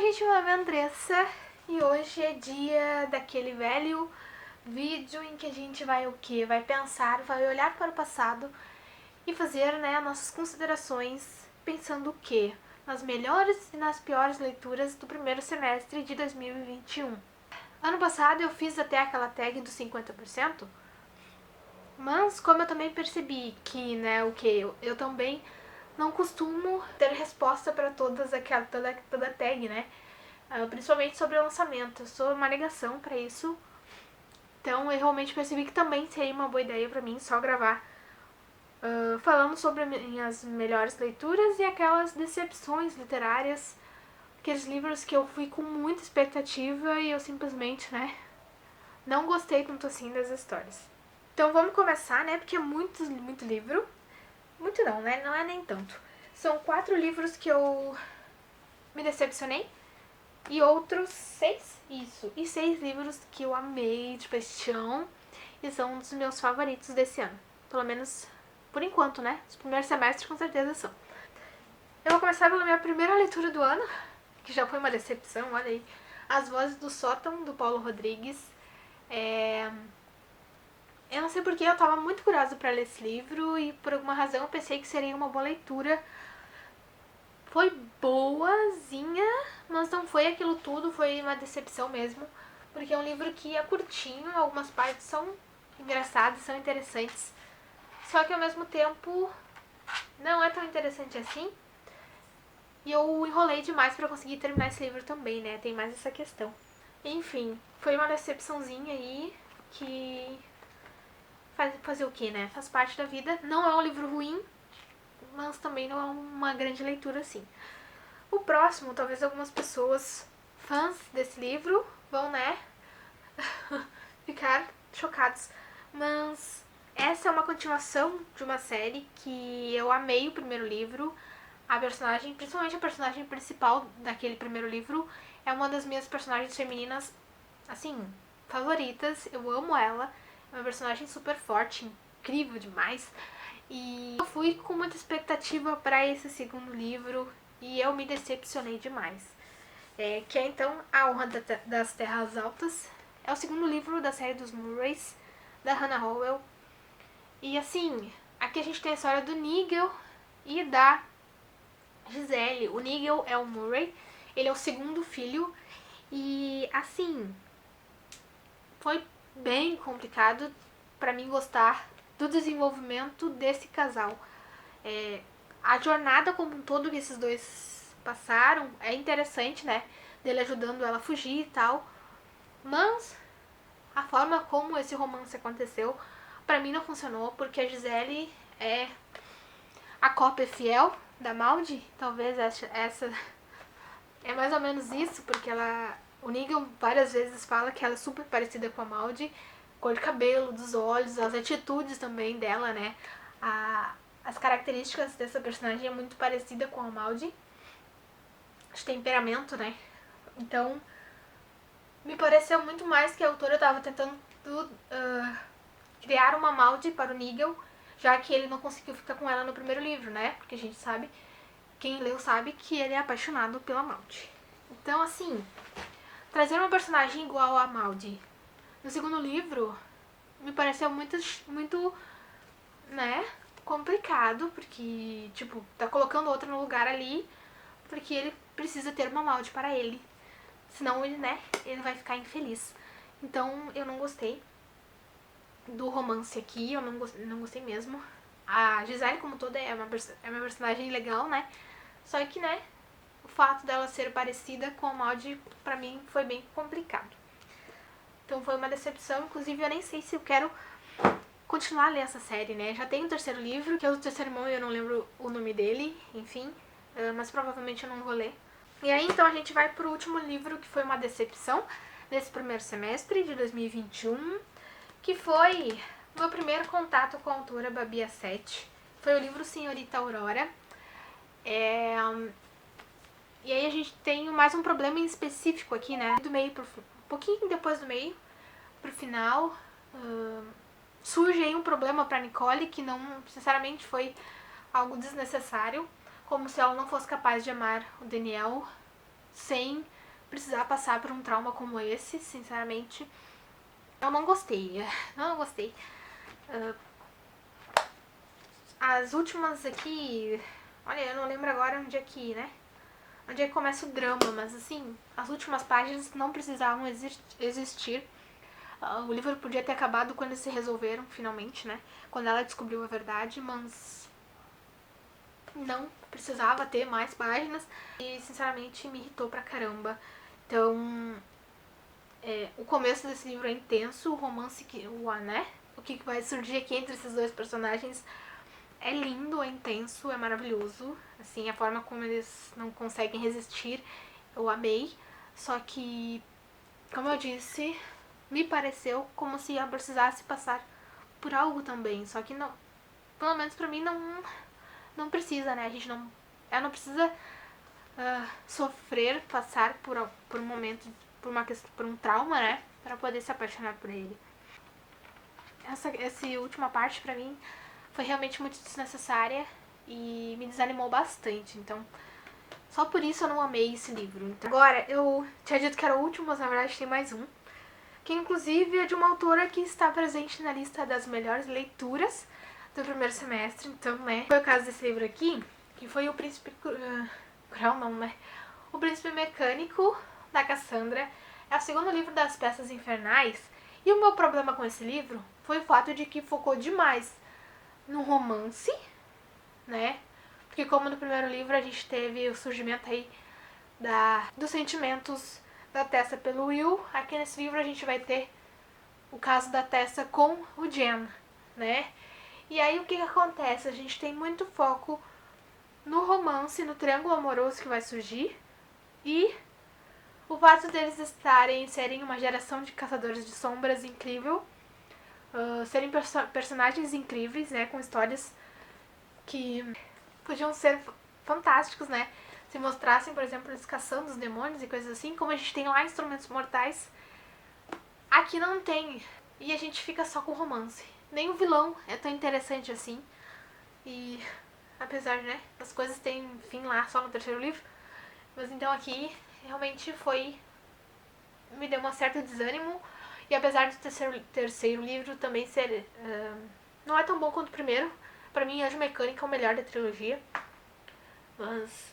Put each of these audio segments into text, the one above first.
gente, meu nome é Andressa e hoje é dia daquele velho vídeo em que a gente vai o quê? Vai pensar, vai olhar para o passado e fazer, né, nossas considerações pensando o quê? Nas melhores e nas piores leituras do primeiro semestre de 2021. Ano passado eu fiz até aquela tag dos 50%, mas como eu também percebi que, né, o que eu também não costumo ter resposta para toda tag, né? Principalmente sobre o lançamento. Eu sou uma negação para isso. Então eu realmente percebi que também seria uma boa ideia para mim só gravar falando sobre minhas melhores leituras e aquelas decepções literárias, aqueles livros que eu fui com muita expectativa e eu simplesmente, né, não gostei tanto assim das histórias. Então vamos começar, né, porque é muito livro. Muito não, né, não é nem tanto. São 4 livros que eu me decepcionei e outros 6, isso, e 6 livros que eu amei de paixão e são um dos meus favoritos desse ano. Pelo menos por enquanto, né? Os primeiros semestres com certeza são. Eu vou começar pela minha primeira leitura do ano, que já foi uma decepção, olha aí. As Vozes do Sótão, do Paulo Rodrigues. Eu não sei porque eu tava muito curiosa pra ler esse livro e por alguma razão eu pensei que seria uma boa leitura. Foi boazinha, mas não foi aquilo tudo, foi uma decepção mesmo. Porque é um livro que é curtinho, algumas partes são engraçadas, são interessantes. Só que ao mesmo tempo não é tão interessante assim. E eu enrolei demais pra conseguir terminar esse livro também, né? Tem mais essa questão. Enfim, foi uma decepçãozinha aí que fazer o que, né? Faz parte da vida. Não é um livro ruim, mas também não é uma grande leitura assim. O próximo, talvez algumas pessoas fãs desse livro vão, né, ficar chocados. Mas essa é uma continuação de uma série que eu amei o primeiro livro. A personagem, principalmente a personagem principal daquele primeiro livro, é uma das minhas personagens femininas, assim, favoritas. Eu amo ela. É uma personagem super forte, incrível demais. E eu fui com muita expectativa para esse segundo livro e eu me decepcionei demais. Que é então A Honra das Terras Altas. É o segundo livro da série dos Murrays, da Hannah Howell. E assim, aqui a gente tem a história do Nigel e da Giselle. O Nigel é o Murray, ele é o segundo filho. E assim, foi bem complicado para mim gostar do desenvolvimento desse casal. A jornada como um todo que esses dois passaram é interessante, né? Dele ajudando ela a fugir e tal. Mas a forma como esse romance aconteceu, pra mim não funcionou, porque a Giselle é a cópia fiel da Maud. Talvez essa é mais ou menos isso, porque o Negan várias vezes fala que ela é super parecida com a Maud. Cor de cabelo, dos olhos, as atitudes também dela, né? As características dessa personagem é muito parecida com a Maud. De temperamento, né? Então, me pareceu muito mais que a autora estava tentando criar uma Maud para o Nigel, já que ele não conseguiu ficar com ela no primeiro livro, né? Porque a gente sabe, quem leu sabe que ele é apaixonado pela Maud. Então, assim, trazer uma personagem igual a Maud no segundo livro me pareceu muito, né, complicado, porque, tipo, tá colocando outra no lugar ali, porque ele precisa ter uma Maud para ele. Senão ele, né, ele vai ficar infeliz. Então eu não gostei do romance aqui, eu não gostei mesmo. A Gisele como toda é uma personagem legal, né? Só que, né, o fato dela ser parecida com a Maud, pra mim, foi bem complicado. Então foi uma decepção, inclusive eu nem sei se eu quero continuar a ler essa série, né? Já tem o terceiro livro, que é o terceiro irmão e eu não lembro o nome dele, enfim. Mas provavelmente eu não vou ler. E aí então a gente vai pro último livro que foi uma decepção nesse primeiro semestre de 2021, que foi o meu primeiro contato com a autora Babi Assett. Foi o livro Senhorita Aurora. E aí a gente tem mais um problema em específico aqui, né? Do meio um pouquinho depois do meio pro final, surge aí um problema pra Nicole que não, sinceramente, foi algo desnecessário, como se ela não fosse capaz de amar o Daniel sem precisar passar por um trauma como esse, sinceramente. Eu não gostei, não gostei. As últimas aqui, olha, eu não lembro agora onde é que começa o drama, mas assim, as últimas páginas não precisavam existir. O livro podia ter acabado quando eles se resolveram, finalmente, né? Quando ela descobriu a verdade, mas não precisava ter mais páginas e, sinceramente, me irritou pra caramba. Então, o começo desse livro é intenso, o romance, o que vai surgir aqui entre esses dois personagens é lindo, é intenso, é maravilhoso. Assim, a forma como eles não conseguem resistir, eu amei. Só que, como eu disse, me pareceu como se ela precisasse passar por algo também. Só que não, pelo menos pra mim não precisa, né? Ela não precisa sofrer, passar por um momento, por um trauma, né? Pra poder se apaixonar por ele. Essa última parte pra mim foi realmente muito desnecessária e me desanimou bastante. Então, só por isso eu não amei esse livro. Então, agora, eu tinha dito que era o último, mas na verdade tem mais um. Que inclusive é de uma autora que está presente na lista das melhores leituras do primeiro semestre. Então, né, foi o caso desse livro aqui, que foi o Príncipe Cruel, não, né? O Príncipe Mecânico, da Cassandra. É o segundo livro das Peças Infernais. E o meu problema com esse livro foi o fato de que focou demais no romance, né? Porque como no primeiro livro a gente teve o surgimento aí dos sentimentos da Tessa pelo Will, aqui nesse livro a gente vai ter o caso da Tessa com o Jen, né? E aí o que acontece? A gente tem muito foco no romance, no triângulo amoroso que vai surgir e o fato deles serem uma geração de caçadores de sombras incrível, serem personagens incríveis, né? Com histórias que podiam ser fantásticos, né? Se mostrassem, por exemplo, eles caçando os demônios e coisas assim, como a gente tem lá Instrumentos Mortais, aqui não tem. E a gente fica só com romance. Nem o vilão é tão interessante assim. E apesar, né, das coisas terem fim lá só no terceiro livro, mas então aqui realmente me deu um certo desânimo. E apesar do terceiro livro também ser não é tão bom quanto o primeiro, pra mim Anjo Mecânica é o melhor da trilogia. Mas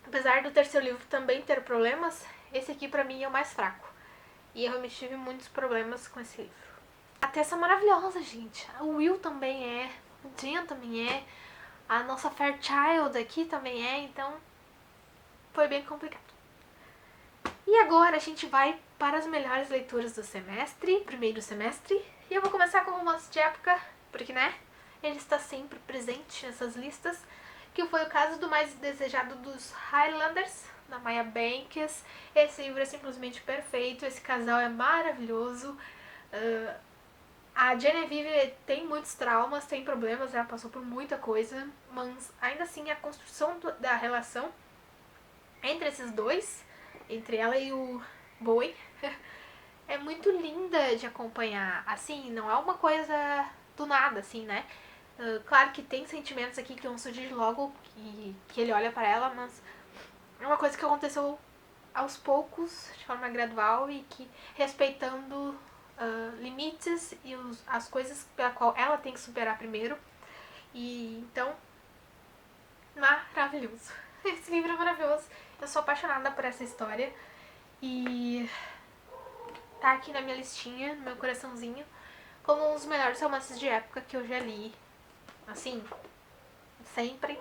apesar do terceiro livro também ter problemas, esse aqui pra mim é o mais fraco. E eu realmente tive muitos problemas com esse livro. A Tessa é maravilhosa, gente. O Will também é. O Jen também é. A nossa Fairchild aqui também é. Então, foi bem complicado. E agora a gente vai para as melhores leituras do semestre, primeiro semestre. E eu vou começar com o romance de época, porque, né, ele está sempre presente nessas listas. Que foi o caso do mais desejado dos Highlanders, da Maya Banks. Esse livro é simplesmente perfeito, esse casal é maravilhoso. A Genevieve tem muitos traumas, tem problemas, ela passou por muita coisa, mas ainda assim a construção da relação entre esses dois, entre ela e o Boy, é muito linda de acompanhar. Assim, não é uma coisa do nada, assim, né? Claro que tem sentimentos aqui que vão surgir logo que ele olha pra ela, mas é uma coisa que aconteceu aos poucos, de forma gradual e que respeitando limites e as coisas pela qual ela tem que superar primeiro. E então, maravilhoso. Esse livro é maravilhoso. Eu sou apaixonada por essa história e tá aqui na minha listinha, no meu coraçãozinho, como um dos melhores romances de época que eu já li. Assim, sempre.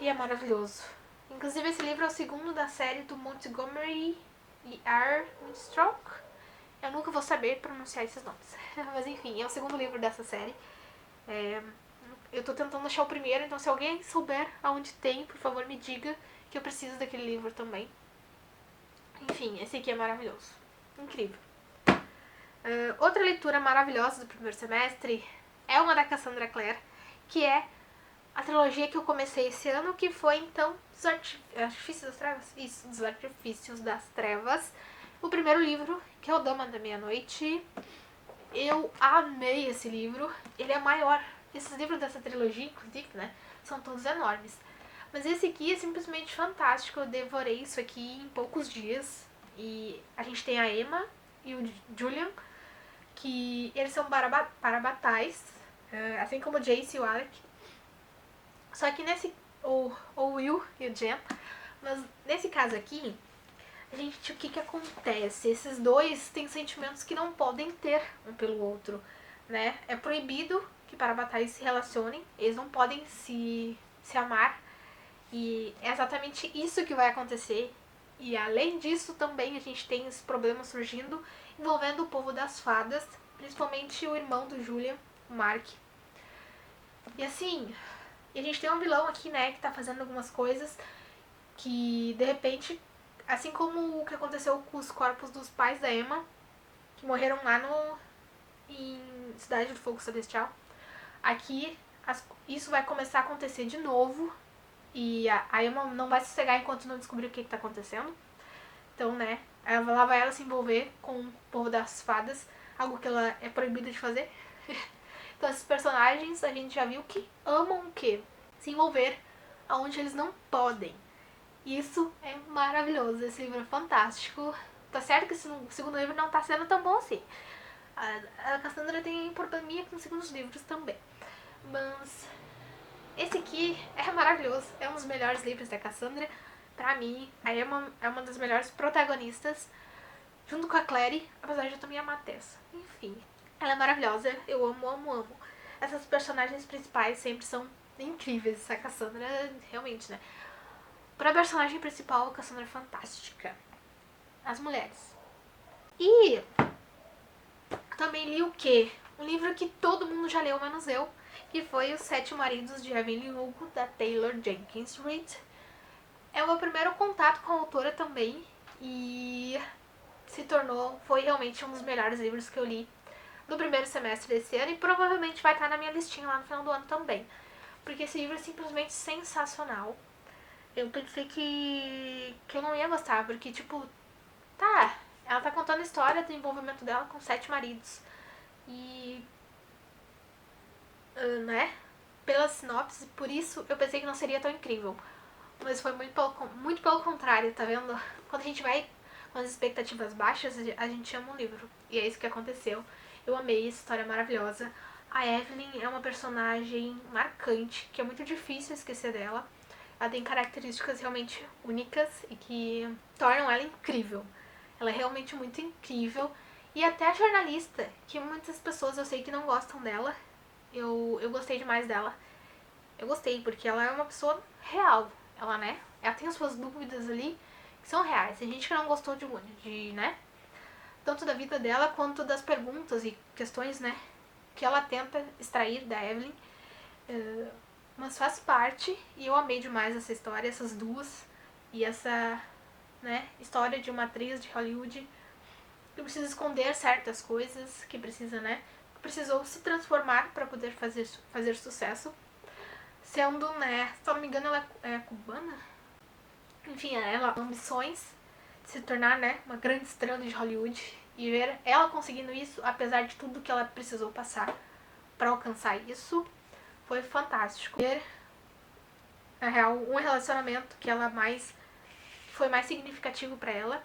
E é maravilhoso. Inclusive esse livro é o segundo da série do Montgomery e Armstrong. Eu nunca vou saber pronunciar esses nomes. Mas enfim, é o segundo livro dessa série. Eu tô tentando achar o primeiro, então se alguém souber aonde tem, por favor me diga que eu preciso daquele livro também. Enfim, esse aqui é maravilhoso. Incrível. Outra leitura maravilhosa do primeiro semestre é uma da Cassandra Clare, que é a trilogia que eu comecei esse ano, que foi então Dos Artifícios das Trevas? Isso, Dos Artifícios das Trevas. O primeiro livro, que é o Dama da Meia-Noite. Eu amei esse livro. Ele é maior. Esses livros dessa trilogia, inclusive, né, são todos enormes. Mas esse aqui é simplesmente fantástico. Eu devorei isso aqui em poucos dias. E a gente tem a Emma e o Julian, que eles são parabatais, assim como o Jace e o Alec. Só que nesse... o Will e o Jen. Mas nesse caso aqui, a gente, o que acontece? Esses dois têm sentimentos que não podem ter um pelo outro, né? É proibido que parabatais se relacionem. Eles não podem se amar. E é exatamente isso que vai acontecer. E além disso, também a gente tem esse problema surgindo envolvendo o povo das fadas, principalmente o irmão do Julian, o Mark. E assim, a gente tem um vilão aqui, né, que tá fazendo algumas coisas que, de repente, assim como o que aconteceu com os corpos dos pais da Emma, que morreram lá em Cidade do Fogo Celestial, aqui isso vai começar a acontecer de novo. E a Emma não vai sossegar enquanto não descobrir o que tá acontecendo. Então, né, lá vai ela se envolver com o povo das fadas, algo que ela é proibida de fazer. Então, esses personagens a gente já viu que amam o quê? Se envolver aonde eles não podem. Isso é maravilhoso, esse livro é fantástico. Tá certo que esse segundo livro não tá sendo tão bom assim. A Cassandra tem probleminha com os segundos livros também. Mas esse aqui é maravilhoso, é um dos melhores livros da Cassandra. Pra mim, a Emma é uma das melhores protagonistas, junto com a Clary, apesar de eu também amar a Tessa. Enfim, ela é maravilhosa, eu amo, amo, amo. Essas personagens principais sempre são incríveis, a Cassandra, realmente, né? Pra personagem principal, a Cassandra é fantástica. As mulheres. E também li o quê? Um livro que todo mundo já leu, menos eu, que foi Os Sete Maridos de Evelyn Hugo, da Taylor Jenkins Reid. É o meu primeiro contato com a autora também, e foi realmente um dos melhores livros que eu li no primeiro semestre desse ano, e provavelmente vai estar na minha listinha lá no final do ano também, porque esse livro é simplesmente sensacional. Eu pensei que eu não ia gostar, porque tipo, tá, ela tá contando a história do envolvimento dela com 7 maridos, e né, pela sinopse, por isso eu pensei que não seria tão incrível. Mas foi muito pelo contrário, tá vendo? Quando a gente vai com as expectativas baixas, a gente ama um livro. E é isso que aconteceu. Eu amei essa história maravilhosa. A Evelyn é uma personagem marcante, que é muito difícil esquecer dela. Ela tem características realmente únicas e que tornam ela incrível. Ela é realmente muito incrível. E até a jornalista, que muitas pessoas eu sei que não gostam dela, eu gostei demais dela. Eu gostei, porque ela é uma pessoa real. Ela, né? Ela tem as suas dúvidas ali que são reais. Tem gente que não gostou né? Tanto da vida dela quanto das perguntas e questões, né? Que ela tenta extrair da Evelyn. Mas faz parte. E eu amei demais essa história, essas duas. E essa, né? História de uma atriz de Hollywood que precisa esconder certas coisas. Que precisa, né? Que precisou se transformar para poder fazer sucesso. Sendo, né, se não me engano, ela é cubana. Enfim, ela tem ambições de se tornar, né, uma grande estrela de Hollywood. E ver ela conseguindo isso, apesar de tudo que ela precisou passar para alcançar isso, foi fantástico. Ver, na real, um relacionamento que foi mais significativo para ela,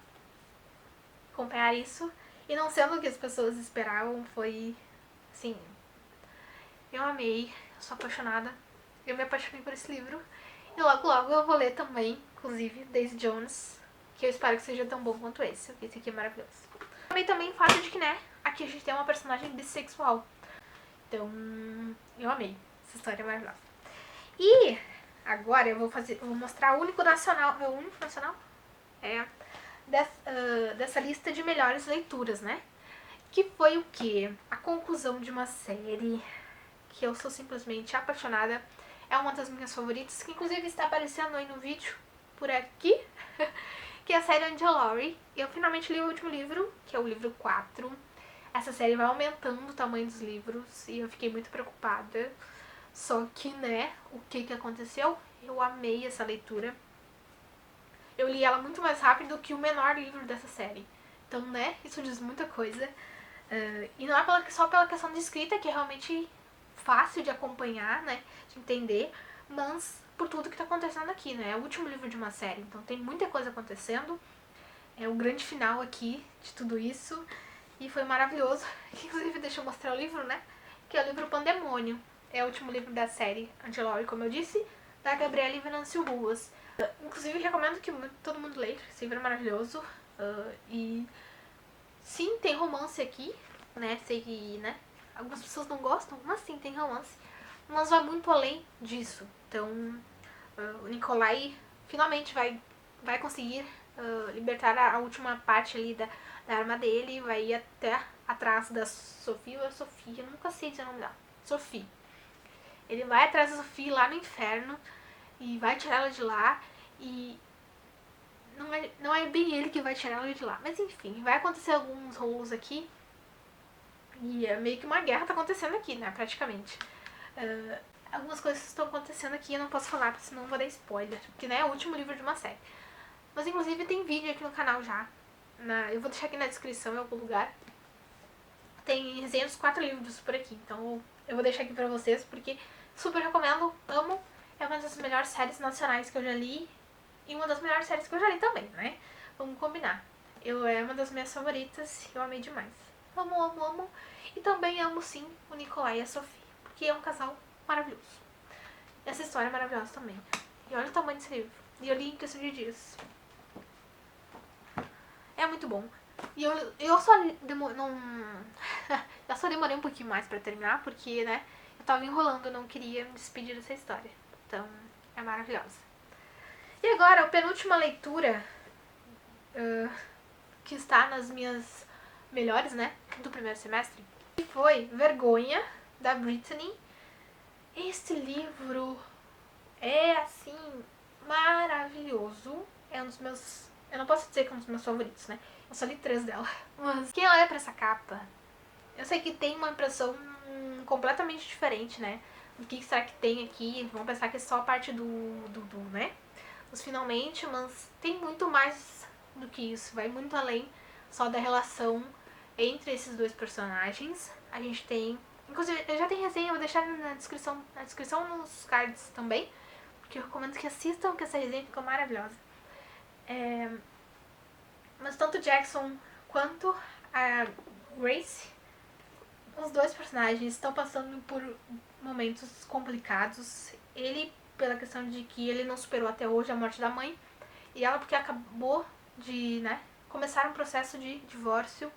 acompanhar isso, e não sendo o que as pessoas esperavam, foi, assim, eu amei, eu sou apaixonada. Eu me apaixonei por esse livro. E logo logo eu vou ler também, inclusive, Daisy Jones, que eu espero que seja tão bom quanto esse. Esse aqui é maravilhoso. Também o fato de que, né, aqui a gente tem uma personagem bissexual. Então, eu amei. Essa história é maravilhosa. E agora eu vou mostrar o único nacional. É o único nacional? É. Dessa lista de melhores leituras, né? Que foi o quê? A conclusão de uma série que eu sou simplesmente apaixonada. É uma das minhas favoritas, que inclusive está aparecendo aí no vídeo, por aqui, que é a série Angelori. Eu finalmente li o último livro, que é o livro 4. Essa série vai aumentando o tamanho dos livros e eu fiquei muito preocupada. Só que, né, o que aconteceu? Eu amei essa leitura. Eu li ela muito mais rápido que o menor livro dessa série. Então, né, isso diz muita coisa. E não é só pela questão de escrita, que é realmente fácil de acompanhar, né, de entender, mas por tudo que tá acontecendo aqui, né? É o último livro de uma série, então tem muita coisa acontecendo. É o grande final aqui de tudo isso. E foi maravilhoso. Inclusive, deixa eu mostrar o livro, né? Que é o livro Pandemônio. É o último livro da série Anti-Lore, como eu disse, da Gabriele Venâncio Ruas. Inclusive, recomendo que todo mundo leia. Esse livro é maravilhoso. E sim, tem romance aqui, né? Sei que, né? Algumas pessoas não gostam, mas sim, tem romance. Mas vai muito além disso. Então, o Nikolai finalmente vai conseguir libertar a última parte ali da arma dele, vai ir até atrás da Sofia, ou Sofia, eu nunca sei dizer o nome dela. Sophie. Ele vai atrás da Sophie lá no inferno e vai tirar ela de lá. E não é bem ele que vai tirar ela de lá. Mas enfim, vai acontecer alguns rolos aqui. E é meio que uma guerra tá acontecendo aqui, né? Praticamente. Algumas coisas estão acontecendo aqui, eu não posso falar, porque senão eu vou dar spoiler. Porque, né, é o último livro de uma série. Mas, inclusive, tem vídeo aqui no canal já. Eu vou deixar aqui na descrição, em algum lugar. Tem resenha dos 4 livros por aqui. Então, eu vou deixar aqui pra vocês, porque super recomendo, amo. É uma das melhores séries nacionais que eu já li. E uma das melhores séries que eu já li também, né? Vamos combinar. É uma das minhas favoritas, eu amei demais. Amo, amo, amo. E também amo, sim, o Nikolai e a Sophie. Porque é um casal maravilhoso. Essa história é maravilhosa também. E olha o tamanho desse livro. E eu li em questão de dias. É muito bom. E eu só eu só demorei um pouquinho mais pra terminar, porque, né, eu tava enrolando, eu não queria me despedir dessa história. Então, é maravilhosa. E agora, a penúltima leitura, que está nas minhas melhores, né, do primeiro semestre, que foi Vergonha, da Brittany. Este livro é, assim, maravilhoso. É um dos meus... Eu não posso dizer que é um dos meus favoritos, né? Eu só li 3 dela. Mas quem olha pra essa capa, eu sei que tem uma impressão completamente diferente, né? O que será que tem aqui? Vão pensar que é só a parte do né? Os finalmente, mas tem muito mais do que isso. Vai muito além só da relação entre esses dois personagens. A gente tem... Inclusive, eu já tenho resenha, eu vou deixar na descrição nos cards também. Porque eu recomendo que assistam, que essa resenha ficou maravilhosa. Mas tanto Jackson quanto a Grace, os dois personagens estão passando por momentos complicados. Ele, pela questão de que ele não superou até hoje a morte da mãe. E ela, porque acabou de, né, começar um processo de divórcio.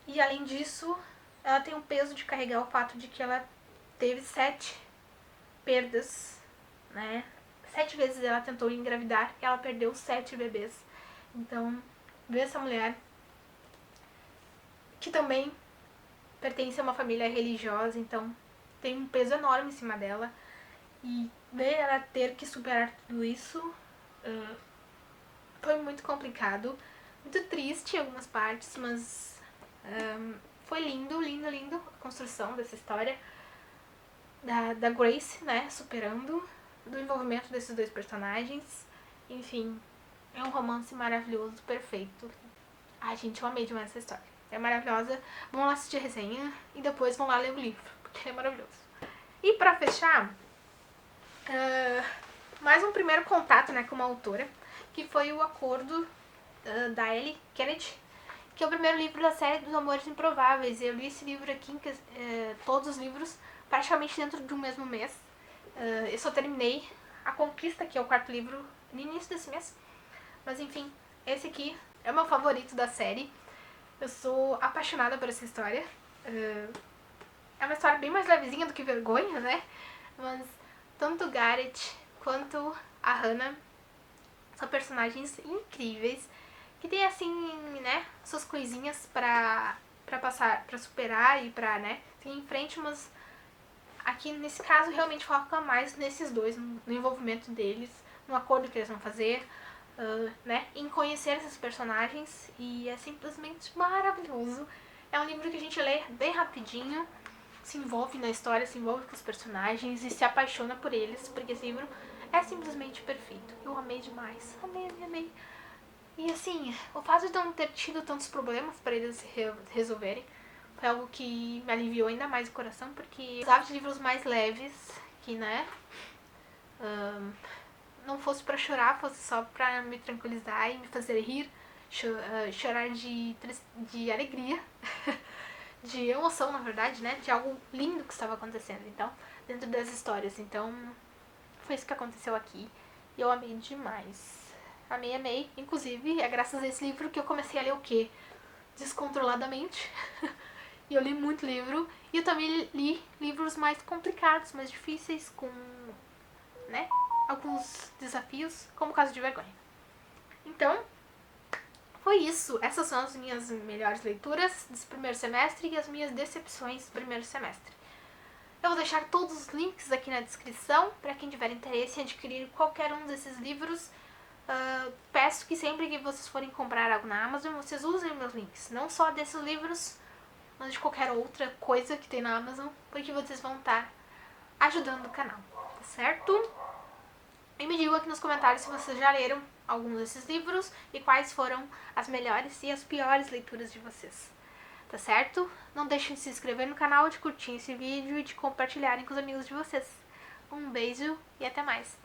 E além disso, ela tem um peso de carregar o fato de que ela teve 7 perdas, né? 7 vezes ela tentou engravidar e ela perdeu 7 bebês. Então, ver essa mulher, que também pertence a uma família religiosa, então tem um peso enorme em cima dela. E ver ela ter que superar tudo isso foi muito complicado. Muito triste em algumas partes, mas foi lindo, lindo, lindo a construção dessa história. Da Grace, né, superando, do envolvimento desses dois personagens. Enfim, é um romance maravilhoso, perfeito. Ai, gente, eu amei demais essa história. É maravilhosa. Vão lá assistir a resenha e depois vão lá ler o livro, porque é maravilhoso. E pra fechar, mais um primeiro contato, né, com uma autora, que foi o Acordo, da Ellie Kennedy, que é o primeiro livro da série dos Amores Improváveis. Eu li esse livro aqui, todos os livros, praticamente dentro de um mesmo mês. Eu só terminei A Conquista, que é o 4º livro, no início desse mês. Mas enfim, esse aqui é o meu favorito da série. Eu sou apaixonada por essa história. É uma história bem mais levezinha do que Vergonha, né? Mas tanto o Garrett quanto a Hannah são personagens incríveis, que tem assim, né, suas coisinhas pra passar, pra superar e pra, né, seguir em frente, mas aqui nesse caso realmente foca mais nesses dois, no envolvimento deles, no acordo que eles vão fazer, né, em conhecer esses personagens, e é simplesmente maravilhoso. É um livro que a gente lê bem rapidinho, se envolve na história, se envolve com os personagens e se apaixona por eles, porque esse livro é simplesmente perfeito. Eu amei demais, amei, amei, amei. E assim, o fato de não ter tido tantos problemas para eles resolverem foi algo que me aliviou ainda mais o coração, porque eu precisava de livros mais leves, que, né, não fosse pra chorar, fosse só pra me tranquilizar e me fazer rir, chorar de alegria, de emoção, na verdade, né? De algo lindo que estava acontecendo, então, dentro das histórias. Então, foi isso que aconteceu aqui. E eu amei demais. Amei, amei. Inclusive, é graças a esse livro que eu comecei a ler o quê? Descontroladamente. E eu li muito livro. E eu também li livros mais complicados, mais difíceis, com, né, alguns desafios, como o caso de vergonha. Então, foi isso. Essas são as minhas melhores leituras desse primeiro semestre e as minhas decepções do primeiro semestre. Eu vou deixar todos os links aqui na descrição para quem tiver interesse em adquirir qualquer um desses livros. Peço que sempre que vocês forem comprar algo na Amazon, vocês usem meus links. Não só desses livros, mas de qualquer outra coisa que tem na Amazon, porque vocês vão estar ajudando o canal, tá certo? E me digam aqui nos comentários se vocês já leram alguns desses livros e quais foram as melhores e as piores leituras de vocês. Tá certo? Não deixem de se inscrever no canal, de curtir esse vídeo e de compartilharem com os amigos de vocês. Um beijo e até mais!